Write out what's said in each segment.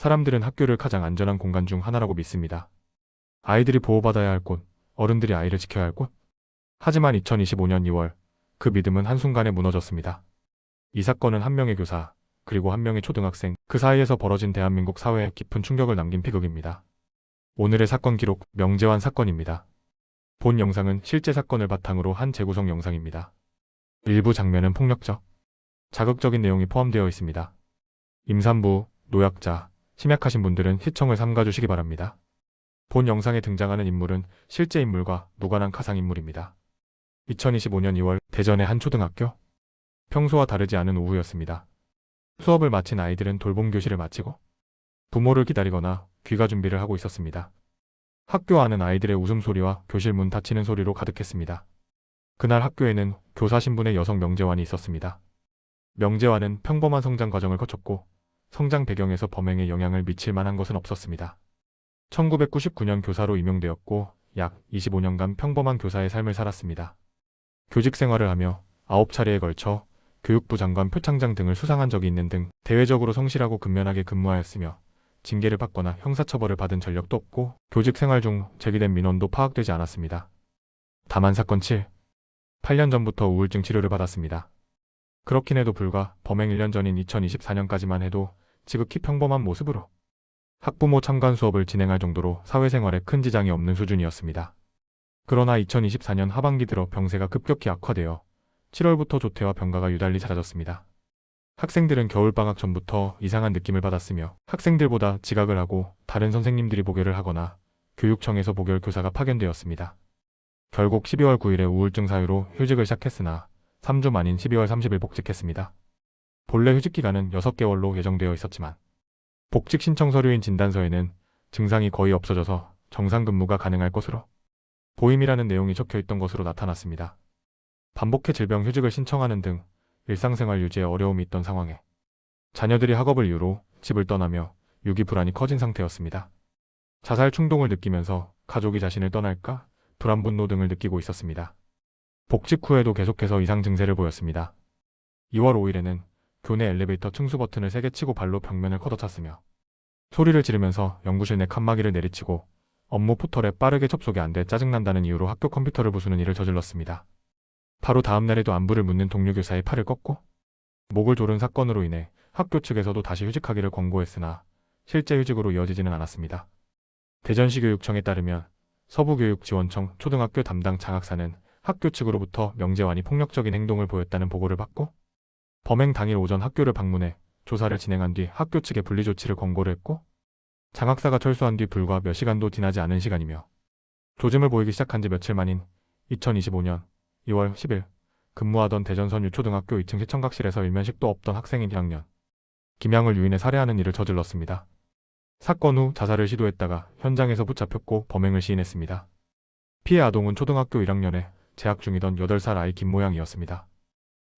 사람들은 학교를 가장 안전한 공간 중 하나라고 믿습니다. 아이들이 보호받아야 할 곳, 어른들이 아이를 지켜야 할 곳. 하지만 2025년 2월, 그 믿음은 한순간에 무너졌습니다. 이 사건은 한 명의 교사, 그리고 한 명의 초등학생, 그 사이에서 벌어진 대한민국 사회에 깊은 충격을 남긴 비극입니다. 오늘의 사건 기록, 명재환 사건입니다. 본 영상은 실제 사건을 바탕으로 한 재구성 영상입니다. 일부 장면은 폭력적, 자극적인 내용이 포함되어 있습니다. 임산부, 노약자, 심약하신 분들은 시청을 삼가주시기 바랍니다. 본 영상에 등장하는 인물은 실제 인물과 무관한 가상인물입니다. 2025년 2월 대전의 한 초등학교. 평소와 다르지 않은 오후였습니다. 수업을 마친 아이들은 돌봄 교실을 마치고 부모를 기다리거나 귀가 준비를 하고 있었습니다. 학교 안은 아이들의 웃음소리와 교실 문 닫히는 소리로 가득했습니다. 그날 학교에는 교사 신분의 여성 명재환이 있었습니다. 명재환은 평범한 성장 과정을 거쳤고 성장 배경에서 범행에 영향을 미칠 만한 것은 없었습니다. 1999년 교사로 임용되었고 약 25년간 평범한 교사의 삶을 살았습니다. 교직 생활을 하며 9차례에 걸쳐 교육부 장관 표창장 등을 수상한 적이 있는 등 대외적으로 성실하고 근면하게 근무하였으며 징계를 받거나 형사처벌을 받은 전력도 없고 교직 생활 중 제기된 민원도 파악되지 않았습니다. 다만 사건 8년 전부터 우울증 치료를 받았습니다. 그렇긴 해도 불과 범행 1년 전인 2024년까지만 해도 지극히 평범한 모습으로 학부모 참관 수업을 진행할 정도로 사회생활에 큰 지장이 없는 수준이었습니다. 그러나 2024년 하반기 들어 병세가 급격히 악화되어 7월부터 조퇴와 병가가 유달리 잦아졌습니다. 학생들은 겨울방학 전부터 이상한 느낌을 받았으며 학생들보다 지각을 하고 다른 선생님들이 보결을 하거나 교육청에서 보결 교사가 파견되었습니다. 결국 12월 9일에 우울증 사유로 휴직을 시작했으나 3주 만인 12월 30일 복직했습니다. 본래 휴직 기간은 6개월로 예정되어 있었지만 복직 신청 서류인 진단서에는 증상이 거의 없어져서 정상 근무가 가능할 것으로 보임이라는 내용이 적혀있던 것으로 나타났습니다. 반복해 질병 휴직을 신청하는 등 일상생활 유지에 어려움이 있던 상황에 자녀들이 학업을 이유로 집을 떠나며 유기 불안이 커진 상태였습니다. 자살 충동을 느끼면서 가족이 자신을 떠날까 불안 분노 등을 느끼고 있었습니다. 복직 후에도 계속해서 이상 증세를 보였습니다. 2월 5일에는 교내 엘리베이터 층수 버튼을 3개 치고 발로 벽면을 걷어찼으며 소리를 지르면서 연구실 내 칸막이를 내리치고 업무 포털에 빠르게 접속이 안 돼 짜증난다는 이유로 학교 컴퓨터를 부수는 일을 저질렀습니다. 바로 다음 날에도 안부를 묻는 동료 교사의 팔을 꺾고 목을 조른 사건으로 인해 학교 측에서도 다시 휴직하기를 권고했으나 실제 휴직으로 이어지지는 않았습니다. 대전시 교육청에 따르면 서부교육지원청 초등학교 담당 장학사는 학교 측으로부터 명재환이 폭력적인 행동을 보였다는 보고를 받고 범행 당일 오전 학교를 방문해 조사를 진행한 뒤 학교 측에 분리조치를 권고를 했고 장학사가 철수한 뒤 불과 몇 시간도 지나지 않은 시간이며 조짐을 보이기 시작한 지 며칠 만인 2025년 2월 10일 근무하던 대전선 유초등학교 2층 시청각실에서 일면식도 없던 학생인 1학년 김양을 유인해 살해하는 일을 저질렀습니다. 사건 후 자살을 시도했다가 현장에서 붙잡혔고 범행을 시인했습니다. 피해 아동은 초등학교 1학년에 재학 중이던 8살 아이 김모양이었습니다.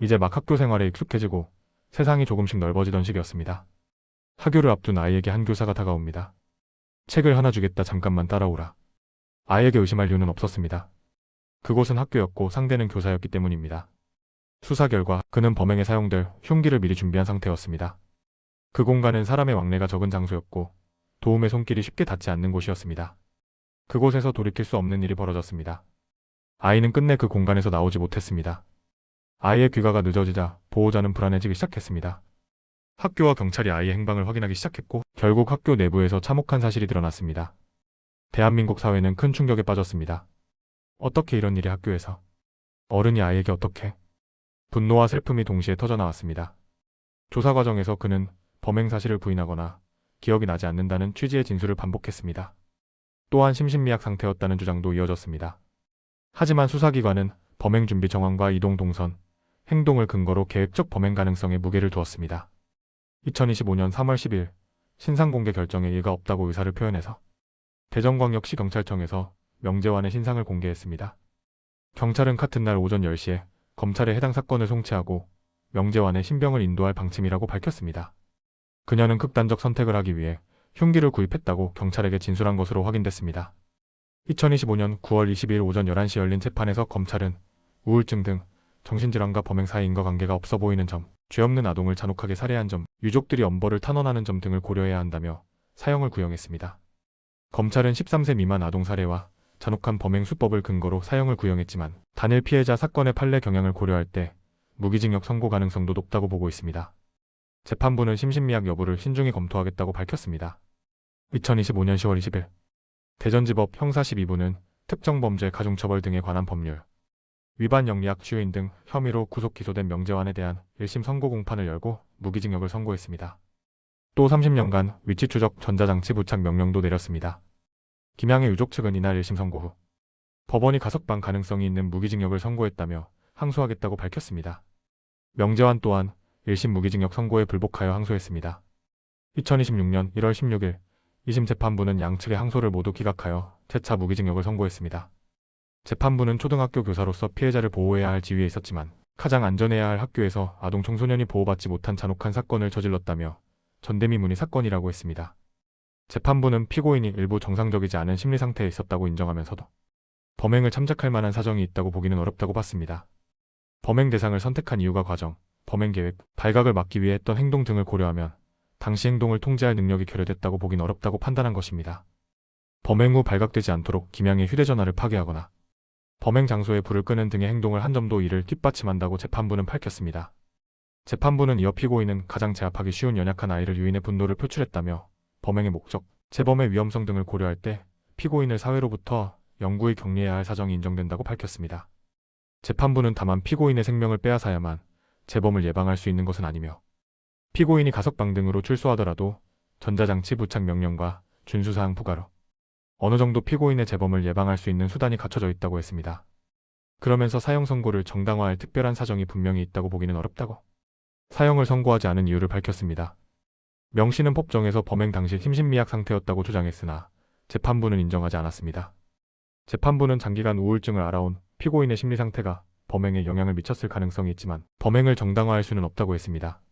이제 막 학교 생활에 익숙해지고 세상이 조금씩 넓어지던 시기였습니다. 하교를 앞둔 아이에게 한 교사가 다가옵니다. 책을 하나 주겠다, 잠깐만 따라오라. 아이에게 의심할 이유는 없었습니다. 그곳은 학교였고 상대는 교사였기 때문입니다. 수사 결과 그는 범행에 사용될 흉기를 미리 준비한 상태였습니다. 그 공간은 사람의 왕래가 적은 장소였고 도움의 손길이 쉽게 닿지 않는 곳이었습니다. 그곳에서 돌이킬 수 없는 일이 벌어졌습니다. 아이는 끝내 그 공간에서 나오지 못했습니다. 아이의 귀가가 늦어지자 보호자는 불안해지기 시작했습니다. 학교와 경찰이 아이의 행방을 확인하기 시작했고 결국 학교 내부에서 참혹한 사실이 드러났습니다. 대한민국 사회는 큰 충격에 빠졌습니다. 어떻게 이런 일이 학교에서? 어른이 아이에게 어떻게? 분노와 슬픔이 동시에 터져나왔습니다. 조사 과정에서 그는 범행 사실을 부인하거나 기억이 나지 않는다는 취지의 진술을 반복했습니다. 또한 심신미약 상태였다는 주장도 이어졌습니다. 하지만 수사기관은 범행 준비 정황과 이동 동선, 행동을 근거로 계획적 범행 가능성에 무게를 두었습니다. 2025년 3월 10일 신상공개 결정에 이의가 없다고 의사를 표현해서 대전광역시 경찰청에서 명재환의 신상을 공개했습니다. 경찰은 같은 날 오전 10시에 검찰에 해당 사건을 송치하고 명재환의 신병을 인도할 방침이라고 밝혔습니다. 그녀는 극단적 선택을 하기 위해 흉기를 구입했다고 경찰에게 진술한 것으로 확인됐습니다. 2025년 9월 22일 오전 11시 열린 재판에서 검찰은 우울증 등 정신질환과 범행 사이 인과관계가 없어 보이는 점, 죄 없는 아동을 잔혹하게 살해한 점, 유족들이 엄벌을 탄원하는 점 등을 고려해야 한다며 사형을 구형했습니다. 검찰은 13세 미만 아동 살해와 잔혹한 범행 수법을 근거로 사형을 구형했지만 단일 피해자 사건의 판례 경향을 고려할 때 무기징역 선고 가능성도 높다고 보고 있습니다. 재판부는 심신미약 여부를 신중히 검토하겠다고 밝혔습니다. 2025년 10월 20일 대전지법 형사 12부는 특정범죄 가중처벌 등에 관한 법률 위반 영리학 주요인 등 혐의로 구속 기소된 명재환에 대한 1심 선고 공판을 열고 무기징역을 선고했습니다. 또 30년간 위치 추적 전자장치 부착 명령도 내렸습니다. 김양의 유족 측은 이날 1심 선고 후 법원이 가석방 가능성이 있는 무기징역을 선고했다며 항소하겠다고 밝혔습니다. 명재환 또한 1심 무기징역 선고에 불복하여 항소했습니다. 2026년 1월 16일 2심 재판부는 양측의 항소를 모두 기각하여 재차 무기징역을 선고했습니다. 재판부는 초등학교 교사로서 피해자를 보호해야 할 지위에 있었지만 가장 안전해야 할 학교에서 아동 청소년이 보호받지 못한 잔혹한 사건을 저질렀다며 전대미문이 사건이라고 했습니다. 재판부는 피고인이 일부 정상적이지 않은 심리 상태에 있었다고 인정하면서도 범행을 참작할 만한 사정이 있다고 보기는 어렵다고 봤습니다. 범행 대상을 선택한 이유가 과정, 범행 계획, 발각을 막기 위해 했던 행동 등을 고려하면 당시 행동을 통제할 능력이 결여됐다고 보긴 어렵다고 판단한 것입니다. 범행 후 발각되지 않도록 김양의 휴대전화를 파괴하거나 범행 장소에 불을 끄는 등의 행동을 한 점도 이를 뒷받침한다고 재판부는 밝혔습니다. 재판부는 이어 피고인은 가장 제압하기 쉬운 연약한 아이를 유인해 분노를 표출했다며 범행의 목적, 재범의 위험성 등을 고려할 때 피고인을 사회로부터 영구히 격리해야 할 사정이 인정된다고 밝혔습니다. 재판부는 다만 피고인의 생명을 빼앗아야만 재범을 예방할 수 있는 것은 아니며 피고인이 가석방 등으로 출소하더라도 전자장치 부착 명령과 준수사항 부과로 어느 정도 피고인의 재범을 예방할 수 있는 수단이 갖춰져 있다고 했습니다. 그러면서 사형 선고를 정당화할 특별한 사정이 분명히 있다고 보기는 어렵다고 사형을 선고하지 않은 이유를 밝혔습니다. 명 씨는 법정에서 범행 당시 심신미약 상태였다고 주장했으나 재판부는 인정하지 않았습니다. 재판부는 장기간 우울증을 앓아온 피고인의 심리 상태가 범행에 영향을 미쳤을 가능성이 있지만 범행을 정당화할 수는 없다고 했습니다.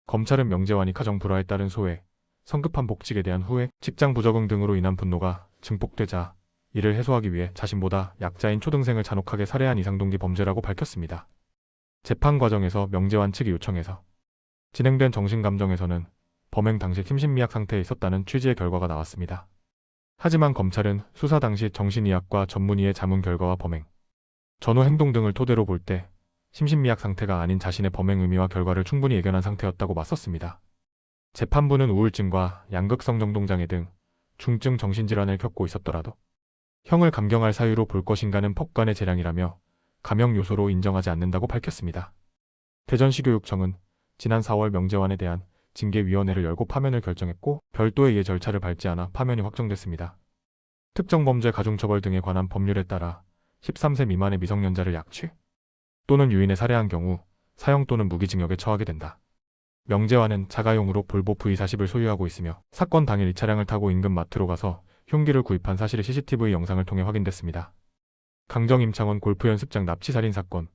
검찰은 명재환이 가정 불화에 따른 소외, 성급한 복직에 대한 후회, 직장 부적응 등으로 인한 분노가 증폭되자 이를 해소하기 위해 자신보다 약자인 초등생을 잔혹하게 살해한 이상동기 범죄라고 밝혔습니다. 재판 과정에서 명재환 측이 요청해서 진행된 정신감정에서는 범행 당시 심신미약 상태에 있었다는 취지의 결과가 나왔습니다. 하지만 검찰은 수사 당시 정신의학과 전문의의 자문 결과와 범행, 전후 행동 등을 토대로 볼 때 심신미약 상태가 아닌 자신의 범행 의미와 결과를 충분히 예견한 상태였다고 맞섰습니다. 재판부는 우울증과 양극성 정동장애 등 중증 정신질환을 겪고 있었더라도 형을 감경할 사유로 볼 것인가는 법관의 재량이라며 감형 요소로 인정하지 않는다고 밝혔습니다. 대전시교육청은 지난 4월 명재환에 대한 징계위원회를 열고 파면을 결정했고 별도의 예 절차를 밟지 않아 파면이 확정됐습니다. 특정범죄 가중처벌 등에 관한 법률에 따라 13세 미만의 미성년자를 약취 또는 유인해 살해한 경우 사형 또는 무기징역에 처하게 된다. 명재환은 자가용으로 볼보 V40을 소유하고 있으며 사건 당일 이 차량을 타고 인근 마트로 가서 흉기를 구입한 사실이 CCTV 영상을 통해 확인됐습니다. 강정 임창원 골프 연습장 납치살인 사건,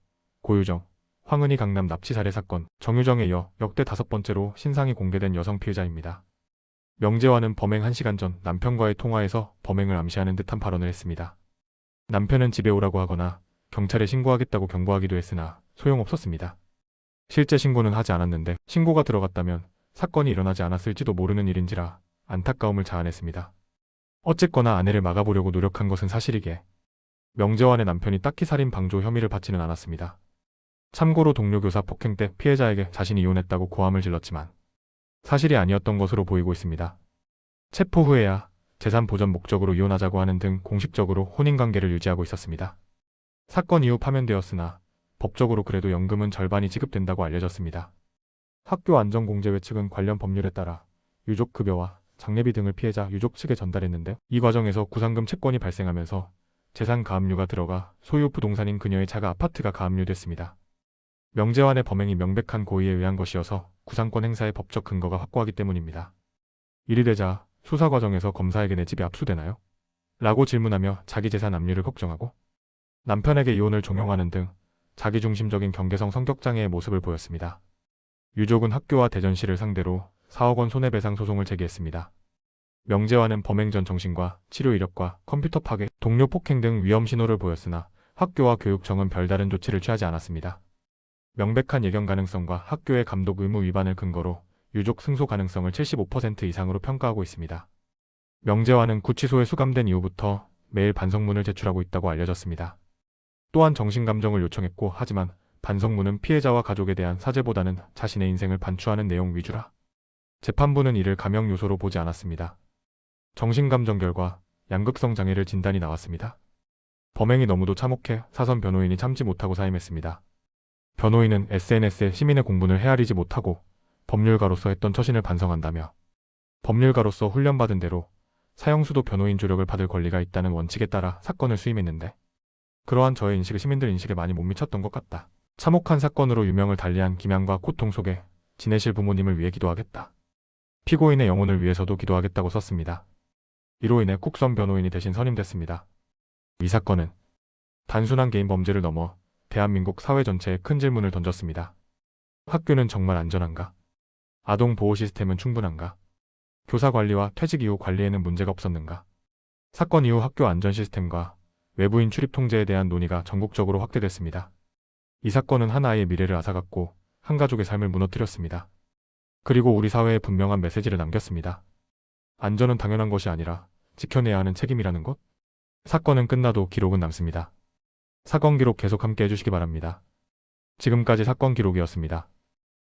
고유정, 황은희 강남 납치살해 사건, 정유정에 이어 역대 5번째로 신상이 공개된 여성 피해자입니다. 명재환은 범행 1시간 전 남편과의 통화에서 범행을 암시하는 듯한 발언을 했습니다. 남편은 집에 오라고 하거나 경찰에 신고하겠다고 경고하기도 했으나 소용없었습니다. 실제 신고는 하지 않았는데 신고가 들어갔다면 사건이 일어나지 않았을지도 모르는 일인지라 안타까움을 자아냈습니다. 어쨌거나 아내를 막아보려고 노력한 것은 사실이기에 명재환의 남편이 딱히 살인 방조 혐의를 받지는 않았습니다. 참고로 동료 교사 폭행 때 피해자에게 자신이 이혼했다고 고함을 질렀지만 사실이 아니었던 것으로 보이고 있습니다. 체포 후에야 재산 보전 목적으로 이혼하자고 하는 등 공식적으로 혼인관계를 유지하고 있었습니다. 사건 이후 파면되었으나 법적으로 그래도 연금은 절반이 지급된다고 알려졌습니다. 학교안전공제회 측은 관련 법률에 따라 유족급여와 장례비 등을 피해자 유족 측에 전달했는데 이 과정에서 구상금 채권이 발생하면서 재산 가압류가 들어가 소유 부동산인 그녀의 자가 아파트가 가압류됐습니다. 명재환의 범행이 명백한 고의에 의한 것이어서 구상권 행사의 법적 근거가 확고하기 때문입니다. 일이 되자 수사 과정에서 검사에게 내 집이 압수되나요? 라고 질문하며 자기 재산 압류를 걱정하고 남편에게 이혼을 종용하는 등 자기중심적인 경계성 성격장애의 모습을 보였습니다. 유족은 학교와 대전시를 상대로 4억 원 손해배상 소송을 제기했습니다. 명재환은 범행 전 정신과 치료 이력과 컴퓨터 파괴, 동료 폭행 등 위험 신호를 보였으나 학교와 교육청은 별다른 조치를 취하지 않았습니다. 명백한 예견 가능성과 학교의 감독 의무 위반을 근거로 유족 승소 가능성을 75% 이상으로 평가하고 있습니다. 명재환은 구치소에 수감된 이후부터 매일 반성문을 제출하고 있다고 알려졌습니다. 또한 정신감정을 요청했고 하지만 반성문은 피해자와 가족에 대한 사죄보다는 자신의 인생을 반추하는 내용 위주라 재판부는 이를 감형 요소로 보지 않았습니다. 정신감정 결과 양극성 장애를 진단이 나왔습니다. 범행이 너무도 참혹해 사선 변호인이 참지 못하고 사임했습니다. 변호인은 SNS에 시민의 공분을 헤아리지 못하고 법률가로서 했던 처신을 반성한다며 법률가로서 훈련받은 대로 사형수도 변호인 조력을 받을 권리가 있다는 원칙에 따라 사건을 수임했는데 그러한 저의 인식이 시민들 인식에 많이 못 미쳤던 것 같다. 참혹한 사건으로 유명을 달리한 김양과 고통 속에 지내실 부모님을 위해 기도하겠다. 피고인의 영혼을 위해서도 기도하겠다고 썼습니다. 이로 인해 국선 변호인이 대신 선임됐습니다. 이 사건은 단순한 개인 범죄를 넘어 대한민국 사회 전체에 큰 질문을 던졌습니다. 학교는 정말 안전한가? 아동 보호 시스템은 충분한가? 교사 관리와 퇴직 이후 관리에는 문제가 없었는가? 사건 이후 학교 안전 시스템과 외부인 출입 통제에 대한 논의가 전국적으로 확대됐습니다. 이 사건은 한 아이의 미래를 앗아갔고 한 가족의 삶을 무너뜨렸습니다. 그리고 우리 사회에 분명한 메시지를 남겼습니다. 안전은 당연한 것이 아니라 지켜내야 하는 책임이라는 것? 사건은 끝나도 기록은 남습니다. 사건 기록 계속 함께 해주시기 바랍니다. 지금까지 사건 기록이었습니다.